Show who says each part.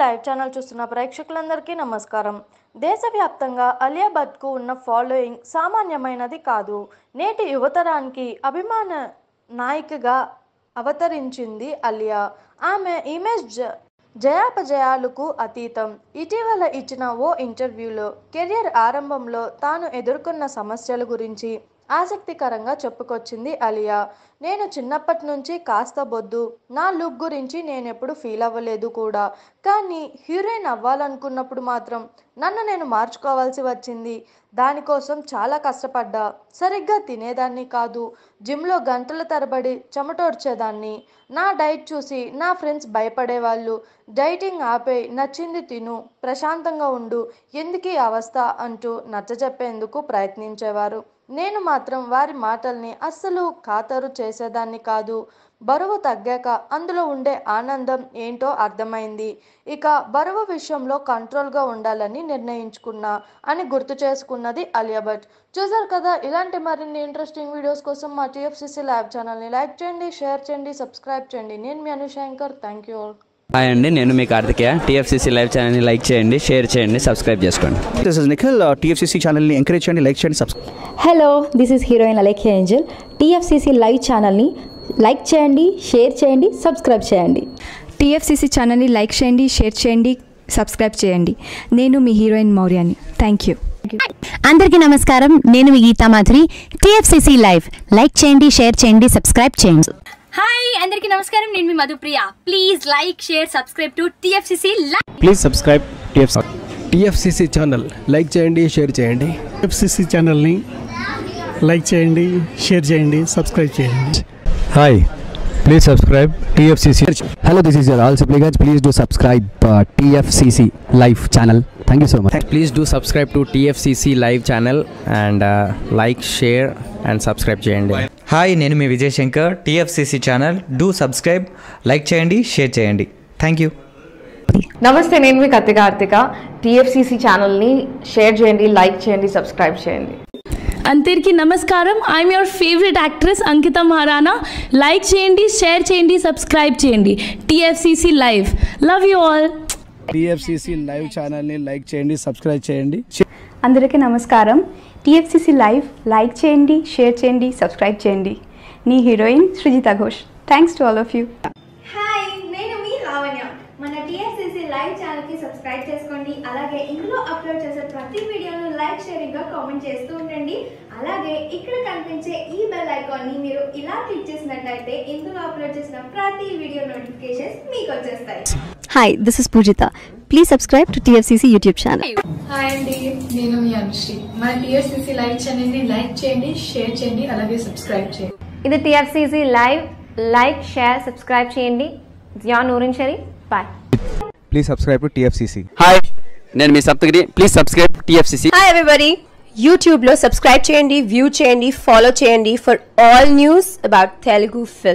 Speaker 1: Live channel చూస్తున్న ప్రేక్షకులందరికీ నమస్కారం. దేశవ్యాప్తంగా అలియా భట్కు ఉన్న ఫాలోయింగ్ సామాన్యమైనది కాదు. నేటి యువతరానికి అభిమాన నాయికగా అవతరించింది అలియా. ఆమె ఇమేజ్ జయాపజయాలకు అతీతం. ఇటీవల ఇచ్చిన ఓ ఇంటర్వ్యూలో కెరియర్ ఆరంభంలో తాను ఎదుర్కొన్న సమస్యల గురించి ఆసక్తికరంగా చెప్పుకొచ్చింది అలియా. నేను చిన్నప్పటి నుంచి కాస్త బొద్దు. నా లుక్ గురించి నేనెప్పుడు ఫీల్ అవ్వలేదు కూడా. కానీ హీరోయిన్ అవ్వాలనుకున్నప్పుడు మాత్రం నన్ను నేను మార్చుకోవాల్సి వచ్చింది. దానికోసం చాలా కష్టపడ్డా. సరిగ్గా తినేదాన్ని కాదు. జిమ్లో గంటల తరబడి చెమటోడ్చేదాన్ని. నా డైట్ చూసి నా ఫ్రెండ్స్ భయపడేవాళ్ళు. డైటింగ్ ఆపే, నచ్చింది తిను, ప్రశాంతంగా ఉండు, ఎందుకీ అవస్థ అంటూ నచ్చజెప్పేందుకు ప్రయత్నించేవారు. నేను మాత్రం వారి మాటల్ని అస్సలు ఖాతరు చేసేదాన్ని కాదు. బరువు తగ్గాక అందులో ఉండే ఆనందం ఏంటో అర్థమైంది. ఇక బరువు విషయంలో కంట్రోల్గా ఉండాలని నిర్ణయించుకున్నా అని గుర్తు చేసుకున్నది అలియా భట్. చూసారు కదా, ఇలాంటి మరిన్ని ఇంట్రెస్టింగ్ వీడియోస్ కోసం మా TFCC లైవ్ ఛానల్ని లైక్ చేయండి, షేర్ చేయండి, సబ్స్క్రైబ్ చేయండి. నేను మీ Anushankar. Thank you all.
Speaker 2: Hi అండి, నేను మీ కార్తికేయ. TFCC లైవ్ ఛానల్ని లైక్ చేయండి, షేర్ చేయండి, సబ్స్క్రైబ్ చేసుకోండి.
Speaker 3: This is Nikhil. TFCC ఛానల్ని ఎంకరేజ్ చేయండి, లైక్ చేయండి, subscribe.
Speaker 4: Hello, this is heroine Alekhya Angel. TFCC live ఛానల్ని లైక్ చేయండి, షేర్ చేయండి, సబ్స్క్రైబ్ చేయండి.
Speaker 5: TFCC ఛానల్ని లైక్ చేయండి, షేర్ చేయండి, సబ్స్క్రైబ్ చేయండి. నేను మీ హీరోయిన్ మౌర్యాని. Thank you.
Speaker 6: అందరికీ నమస్కారం, నేను మీ Geetha Madhuri. TFCC live like చేయండి, షేర్ చేయండి, సబ్స్క్రైబ్ చేయండి.
Speaker 7: హాయ్ అందరికీ నమస్కారం, నేను మీ Madhupriya. Please like, share, subscribe to TFCC live.
Speaker 3: Please subscribe
Speaker 8: TFCC channel like చేయండి, షేర్ చేయండి.
Speaker 9: TFCC ఛానల్ని లైక్ చేయండి, షేర్ చేయండి, సబ్స్క్రైబ్ చేయండి.
Speaker 8: Hi, please subscribe TFCC.
Speaker 10: Hello, this is your all supplicants. Please do subscribe TFCC live channel. Thank you so much.
Speaker 2: Please do subscribe to TFCC live channel and like, share and subscribe చేయండి.
Speaker 11: Hi, నేను మీ Vijay Shankar. TFCC channel do subscribe, like చేయండి, share చేయండి. Thank you.
Speaker 12: నమస్తే, నేను మీ Karthika. TFCC ఛానల్ని share చేయండి, లైక్ చేయండి, సబ్స్క్రైబ్ చేయండి.
Speaker 13: అందరికీ నమస్కారం, I'm your favourite actress Ankita Maharana. Like చేయండి, షేర్ చేయండి, సబ్స్క్రైబ్ చేయండి. TFCC live. Love you all.
Speaker 9: TFCC live ఛానల్ని లైక్ చేయండి, సబ్స్క్రైబ్ చేయండి.
Speaker 5: అందరికీ నమస్కారం. TFCC లైవ్ లైక్ చేయండి, షేర్ చేయండి, సబ్స్క్రైబ్ చేయండి. నీ heroine Srujitha Ghosh. Thanks to all of you.
Speaker 14: Hi, నేను మీ లావణ్య. మన TFCC లైవ్ ఛానల్కి సబ్స్క్రైబ్ చేసుకోండి. అలాగే ఇందులో అప్లోడ్ చేసే ప్రతి వీడియోను లైక్, షేరింగ్గా కామెంట్ చేస్తూ ఉండండి. అలాగే ఇక్కడ కనిపించే ఈ బెల్ ఐకాన్ని మీరు ఇలా క్లిక్ చేసినట్లయితే ఇందులో అప్లోడ్ చేసిన ప్రతి వీడియో నోటిఫికేషన్స్ మీకు వచ్చేస్తాయి.
Speaker 6: Hi, this is Poojitha. Please subscribe to TFCC YouTube channel.
Speaker 15: Hi అండి, నేను మీ అనుశ్రీ. మన TFCC లైవ్ ఛానల్ని లైక్ చేయండి, షేర్ చేయండి, అలాగే సబ్స్క్రైబ్ చేయండి.
Speaker 16: ఇది TFCC live. Like, share, subscribe చేయండి. Zia Noorin Shari. Bye.
Speaker 10: Please subscribe to TFCC.
Speaker 2: Hi, నేను మీ Saptagiri. Please subscribe TFCC.
Speaker 17: Hi everybody, యూట్యూబ్లో సబ్స్క్రైబ్ చేయండి, వ్యూ చేయండి, ఫాలో చేయండి for all news about Telugu film.